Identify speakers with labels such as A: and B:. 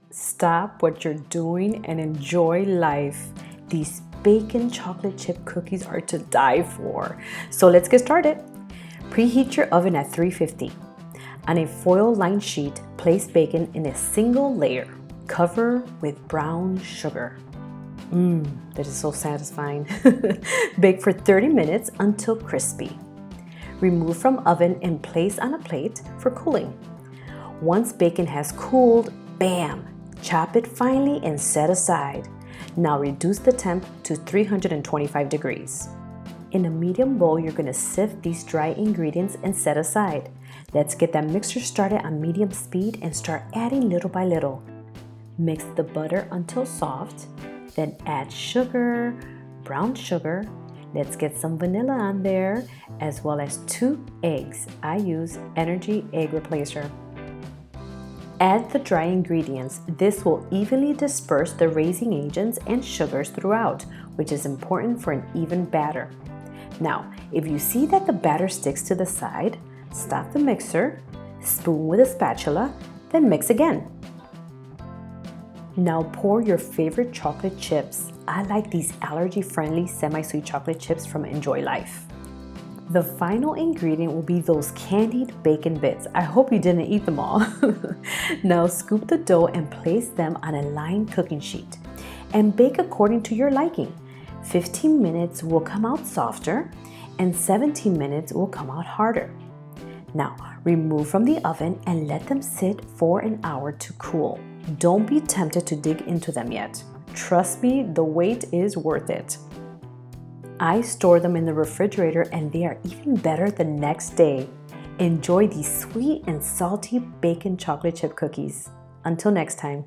A: Stop what you're doing and enjoy life. These bacon chocolate chip cookies are to die for. So let's get started. Preheat your oven at 350. On a foil-lined sheet, place bacon in a single layer. Cover with brown sugar. That is so satisfying. Bake for 30 minutes until crispy. Remove from oven and place on a plate for cooling. Once bacon has cooled, bam! Chop it finely and set aside. Now reduce the temp to 325 degrees. In a medium bowl, you're going to sift these dry ingredients and set aside. Let's get that mixture started on medium speed and start adding little by little. Mix the butter until soft, then add sugar, brown sugar. Let's get some vanilla on there, as well as 2 eggs. I use Ener-G egg replacer. Add the dry ingredients. This will evenly disperse the raising agents and sugars throughout, which is important for an even batter. Now, if you see that the batter sticks to the side, stop the mixer, spoon with a spatula, then mix again. Now pour your favorite chocolate chips. I like these allergy-friendly semi-sweet chocolate chips from Enjoy Life. The final ingredient will be those candied bacon bits. I hope you didn't eat them all. Now scoop the dough and place them on a lined cooking sheet and bake according to your liking. 15 minutes will come out softer and 17 minutes will come out harder. Now remove from the oven and let them sit for an hour to cool. Don't be tempted to dig into them yet. Trust me, the wait is worth it. I store them in the refrigerator and they are even better the next day. Enjoy these sweet and salty bacon chocolate chip cookies. Until next time.